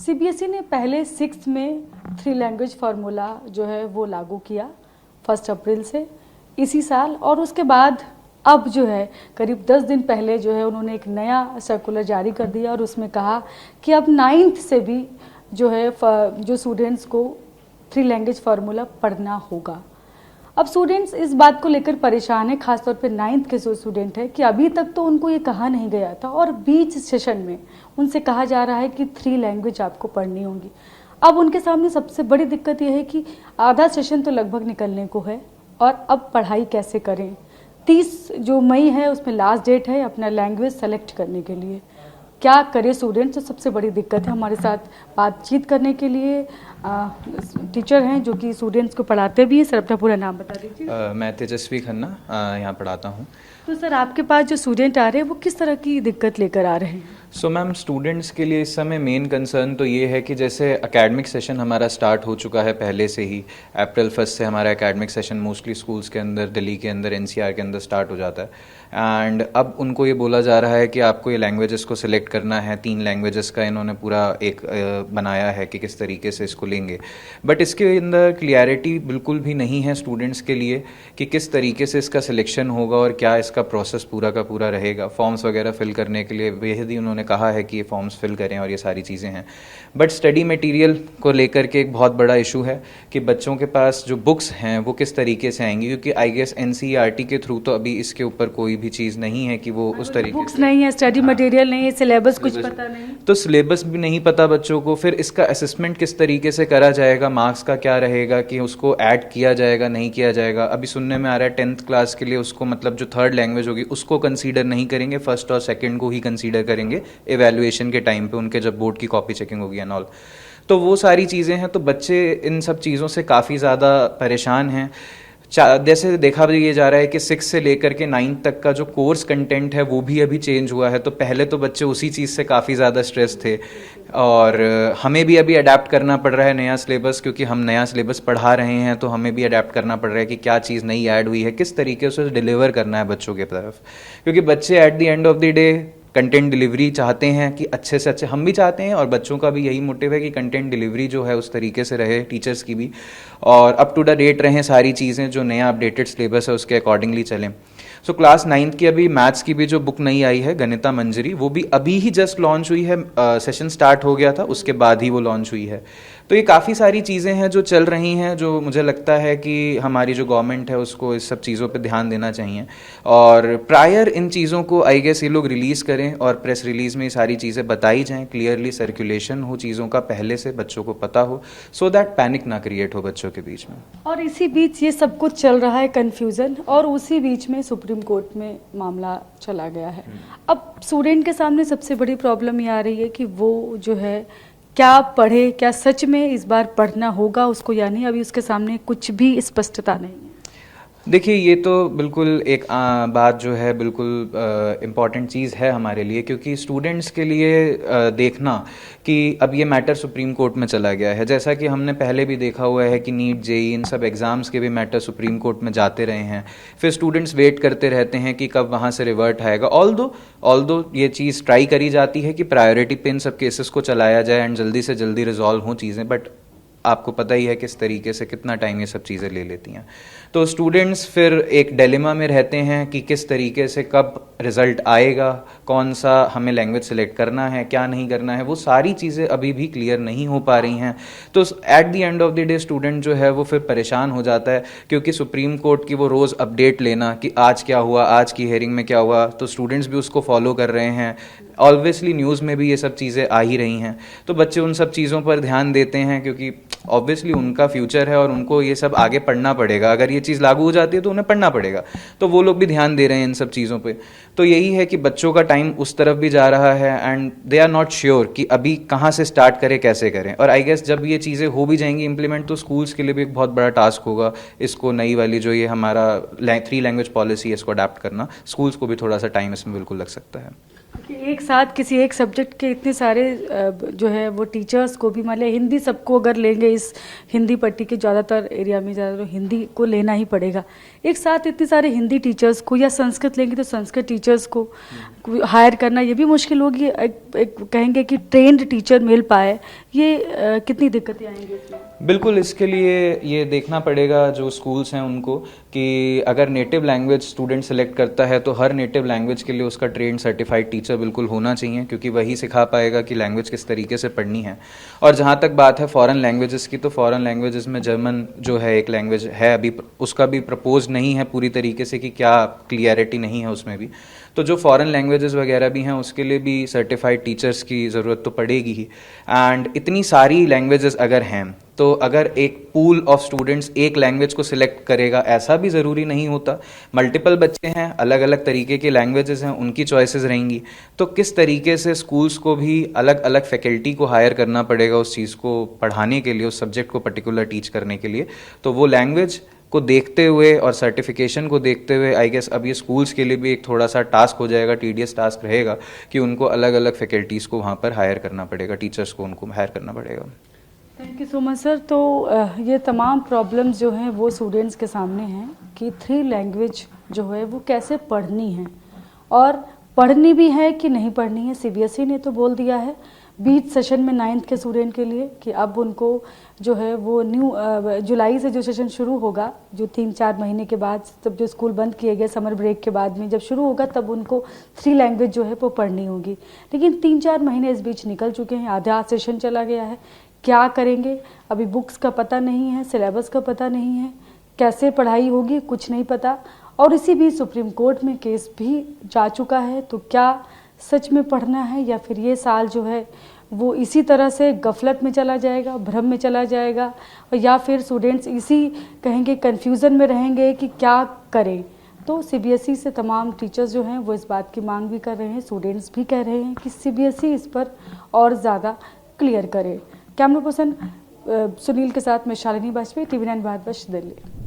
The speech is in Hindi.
सीबीएसई ने पहले 6 में 3 लैंग्वेज फार्मूला जो है वो लागू किया 1 अप्रैल से इसी साल, और उसके बाद अब जो है करीब 10 दिन पहले जो है उन्होंने एक नया सर्कुलर जारी कर दिया और उसमें कहा कि अब 9th से भी जो है जो स्टूडेंट्स को 3 लैंग्वेज फार्मूला पढ़ना होगा। अब स्टूडेंट्स इस बात को लेकर परेशान है, खासतौर पे 9th के जो स्टूडेंट है कि अभी तक तो उनको ये कहा नहीं गया था और बीच सेशन में उनसे कहा जा रहा है कि 3 लैंग्वेज आपको पढ़नी होगी। अब उनके सामने सबसे बड़ी दिक्कत यह है कि आधा सेशन तो लगभग निकलने को है और अब पढ़ाई कैसे करें। 30 जो मई है उसमें लास्ट डेट है अपना लैंग्वेज सेलेक्ट करने के लिए। क्या करे स्टूडेंट्स, तो सबसे बड़ी दिक्कत है। हमारे साथ बातचीत करने के लिए टीचर हैं जो कि स्टूडेंट्स को पढ़ाते भी हैं। सर अपना पूरा नाम बता दीजिए। मैं तेजस्वी खन्ना यहाँ पढ़ाता हूँ। तो सर आपके पास जो स्टूडेंट आ रहे हैं वो किस तरह की दिक्कत लेकर आ रहे हैं? सो मैम, स्टूडेंट्स के लिए इस समय मेन कंसर्न तो ये है कि जैसे एकेडमिक सेशन हमारा स्टार्ट हो चुका है पहले से ही। अप्रैल 1 से हमारा एकेडमिक सेशन मोस्टली स्कूल्स के अंदर, दिल्ली के अंदर, एनसीआर के अंदर स्टार्ट हो जाता है। एंड अब उनको ये बोला जा रहा है कि आपको ये लैंग्वेजेस को सिलेक्ट करना है। 3 लैंग्वेजेस का इन्होंने पूरा एक बनाया है कि किस तरीके से इसको लेंगे। बट इसके अंदर क्लियरिटी बिल्कुल भी नहीं है स्टूडेंट्स के लिए कि किस तरीके से इसका सिलेक्शन होगा और क्या इसका प्रोसेस पूरा का पूरा रहेगा। फॉर्म्स वगैरह फिल करने के लिए बेहद ही उन्होंने कहा है कि ये फॉर्म्स फिल करें और ये सारी चीज़ें हैं। बट स्टडी मटेरियल को लेकर के एक बहुत बड़ा इशू है कि बच्चों के पास जो बुक्स हैं वो किस तरीके से आएंगी, क्योंकि आई गेस एनसीईआरटी के थ्रू तो अभी इसके ऊपर कोई भी चीज़ नहीं है कि वो उस तरीके बुक्स नहीं है, स्टडी मटेरियल नहीं है, सिलेबस कुछ पता नहीं, तो सिलेबस भी नहीं पता बच्चों को। फिर इसका असेसमेंट किस तरीके से करा जाएगा, मार्क्स का क्या रहेगा, कि उसको ऐड किया जाएगा नहीं किया जाएगा। अभी सुनने में आ रहा है 10th क्लास के लिए उसको मतलब जो 3rd लैंग्वेज होगी उसको कंसीडर नहीं करेंगे, 1st और 2nd को ही कंसीडर करेंगे इवैल्यूएशन के टाइम पे, उनके जब बोर्ड की कॉपी चेकिंग होगी एंड ऑल। तो वो सारी चीज़ें हैं। तो बच्चे इन सब चीज़ों से काफ़ी ज़्यादा परेशान हैं। जैसे देखा भी ये जा रहा है कि 6 से लेकर के 9 तक का जो कोर्स कंटेंट है वो भी अभी चेंज हुआ है। तो पहले तो बच्चे उसी चीज़ से काफ़ी ज़्यादा स्ट्रेस थे और हमें भी अभी अडेप्ट करना पड़ रहा है नया सिलेबस, क्योंकि हम नया सिलेबस पढ़ा रहे हैं। तो हमें भी अडेप्ट करना पड़ रहा है कि क्या चीज़ नई ऐड हुई है, किस तरीके से डिलीवर करना है बच्चों की तरफ। क्योंकि बच्चे at the end of the day content delivery चाहते हैं कि अच्छे से अच्छे, हम भी चाहते हैं और बच्चों का भी यही मोटिव है कि कंटेंट डिलीवरी जो है उस तरीके से रहे, टीचर्स की भी, और अप टू द डेट रहें सारी चीज़ें, जो नया अपडेटेड सिलेबस है उसके अकॉर्डिंगली चलें। सो क्लास 9th की अभी मैथ्स की भी जो बुक नई आई है गणिता मंजरी, वो भी अभी ही जस्ट लॉन्च हुई है। सेशन स्टार्ट हो गया था उसके बाद ही वो लॉन्च हुई है। तो ये काफ़ी सारी चीज़ें हैं जो चल रही हैं, जो मुझे लगता है कि हमारी जो गवर्नमेंट है उसको इस सब चीज़ों पे ध्यान देना चाहिए और प्रायर इन चीज़ों को आई गेस ये लोग रिलीज़ करें और प्रेस रिलीज़ में ये सारी चीज़ें बताई जाएं, क्लियरली सर्कुलेशन हो चीज़ों का, पहले से बच्चों को पता हो, सो दैट पैनिक ना क्रिएट हो बच्चों के बीच में। और इसी बीच ये सब कुछ चल रहा है कन्फ्यूज़न, और उसी बीच में सुप्रीम कोर्ट में मामला चला गया है। अब स्टूडेंट के सामने सबसे बड़ी प्रॉब्लम ये आ रही है कि वो जो है क्या पढ़े, क्या सच में इस बार पढ़ना होगा उसको या नहीं। अभी उसके सामने कुछ भी स्पष्टता नहीं है। देखिए, ये तो बिल्कुल एक बात जो है बिल्कुल इम्पॉर्टेंट चीज़ है हमारे लिए, क्योंकि स्टूडेंट्स के लिए देखना कि अब ये मैटर सुप्रीम कोर्ट में चला गया है। जैसा कि हमने पहले भी देखा हुआ है कि नीट, जेई, इन सब एग्ज़ाम्स के भी मैटर सुप्रीम कोर्ट में जाते रहे हैं। फिर स्टूडेंट्स वेट करते रहते हैं कि कब वहाँ से रिवर्ट आएगा। ऑल्दो ये चीज़ ट्राई करी जाती है कि प्रायोरिटी पे इन सब केसेस को चलाया जाए एंड जल्दी से जल्दी रिजॉल्व हों चीज़ें, बट आपको पता ही है किस तरीके से कितना टाइम ये सब चीज़ें ले लेती हैं। तो स्टूडेंट्स फिर एक डिलेमा में रहते हैं कि किस तरीके से कब रिज़ल्ट आएगा, कौन सा हमें लैंग्वेज सेलेक्ट करना है, क्या नहीं करना है, वो सारी चीज़ें अभी भी क्लियर नहीं हो पा रही हैं। तो at the end of the day student जो है वो फिर परेशान हो जाता है, क्योंकि सुप्रीम कोर्ट की वो रोज़ अपडेट लेना कि आज क्या हुआ, आज की हेयरिंग में क्या हुआ, तो स्टूडेंट्स भी उसको फॉलो कर रहे हैं। ऑब्वियसली न्यूज़ में भी ये सब चीज़ें आ ही रही हैं, तो बच्चे उन सब चीज़ों पर ध्यान देते हैं, क्योंकि ऑब्वियसली उनका फ्यूचर है और उनको ये सब आगे पढ़ना पड़ेगा। अगर ये चीज़ लागू हो जाती है तो उन्हें पढ़ना पड़ेगा, तो वो लोग भी ध्यान दे रहे हैं इन सब चीज़ों पे। तो यही है कि बच्चों का टाइम उस तरफ भी जा रहा है and they are not sure कि अभी कहाँ से स्टार्ट करें, कैसे करें। और आई गेस जब ये चीज़ें हो भी जाएंगी इम्प्लीमेंट, तो स्कूल्स के लिए भी एक बहुत बड़ा टास्क होगा इसको, नई वाली जो ये हमारा 3 लैंग्वेज पॉलिसी है इसको अडेप्ट करना। स्कूल्स को भी थोड़ा सा टाइम इसमें बिल्कुल लग सकता है। कि एक साथ किसी एक सब्जेक्ट के इतने सारे जो है वो टीचर्स को भी, मान लिया हिंदी सबको अगर लेंगे, इस हिंदी पट्टी के ज़्यादातर एरिया में ज़्यादातर हिंदी को लेना ही पड़ेगा। एक साथ इतने सारे हिंदी टीचर्स को, या संस्कृत लेंगे तो संस्कृत टीचर्स को हायर करना ये भी मुश्किल होगी। एक कहेंगे कि ट्रेंड टीचर मिल पाए, ये कितनी दिक्कतें आएंगी इसमें? बिल्कुल, इसके लिए ये देखना पड़ेगा जो स्कूल्स हैं उनको, कि अगर नेटिव लैंग्वेज स्टूडेंट सेलेक्ट करता है तो हर नेटिव लैंग्वेज के लिए उसका ट्रेंड सर्टिफाइड टीचर बिल्कुल होना चाहिए, क्योंकि वही सिखा पाएगा कि लैंग्वेज किस तरीके से पढ़नी है। और जहाँ तक बात है फॉरेन लैंग्वेजेस की, तो फॉरेन लैंग्वेजेस में जर्मन जो है एक लैंग्वेज है, अभी उसका भी प्रपोज नहीं है पूरी तरीके से कि क्या क्लियरिटी नहीं है उसमें भी। तो जो फॉरेन लैंग्वेजेस वगैरह भी हैं उसके लिए भी सर्टिफाइड टीचर्स की ज़रूरत तो पड़ेगी ही। एंड इतनी सारी लैंग्वेजेस अगर हैं तो अगर एक पूल ऑफ स्टूडेंट्स एक लैंग्वेज को सिलेक्ट करेगा, ऐसा भी ज़रूरी नहीं होता। मल्टीपल बच्चे हैं, अलग अलग तरीके के लैंग्वेजेस हैं, उनकी चॉइसेस रहेंगी। तो किस तरीके से स्कूल्स को भी अलग अलग फैकल्टी को हायर करना पड़ेगा उस चीज़ को पढ़ाने के लिए, उस सब्जेक्ट को पर्टिकुलर टीच करने के लिए। तो वो लैंग्वेज को देखते हुए और सर्टिफिकेशन को देखते हुए आई गेस अब ये स्कूल्स के लिए भी एक थोड़ा सा टास्क हो जाएगा, टीडियस टास्क रहेगा कि उनको अलग अलग फैकल्टीज़ को वहाँ पर हायर करना पड़ेगा, टीचर्स को उनको हायर करना पड़ेगा। Thank you so much sir. तो ये तमाम प्रॉब्लम्स जो हैं वो स्टूडेंट्स के सामने हैं कि 3 लैंग्वेज जो है वो कैसे पढ़नी है, और पढ़नी भी है कि नहीं पढ़नी है। सीबीएसई ने तो बोल दिया है बीच सेशन में 9th के स्टूडेंट के लिए कि अब उनको जो है वो जुलाई से जो सेशन शुरू होगा, जो 3-4 महीने के बाद, तब जो स्कूल बंद किए गए समर ब्रेक के बाद में जब शुरू होगा तब उनको 3 लैंग्वेज जो है वो पढ़नी होगी। लेकिन 3-4 महीने इस बीच निकल चुके हैं, आधा सेशन चला गया है। क्या करेंगे? अभी बुक्स का पता नहीं है, सिलेबस का पता नहीं है, कैसे पढ़ाई होगी कुछ नहीं पता। और इसी बीच सुप्रीम कोर्ट में केस भी जा चुका है। तो क्या सच में पढ़ना है, या फिर ये साल जो है वो इसी तरह से गफलत में चला जाएगा, भ्रम में चला जाएगा, और या फिर स्टूडेंट्स इसी कहेंगे कन्फ्यूज़न में रहेंगे कि क्या करें। तो सीबीएसई से तमाम टीचर्स जो हैं वो इस बात की मांग भी कर रहे हैं, स्टूडेंट्स भी कह रहे हैं कि सीबीएसई इस पर और ज़्यादा क्लियर करे। कैमरा पर्सन सुनील के साथ मैं शालिनी वाजपेयी, TV9 भारतवर्ष, दिल्ली।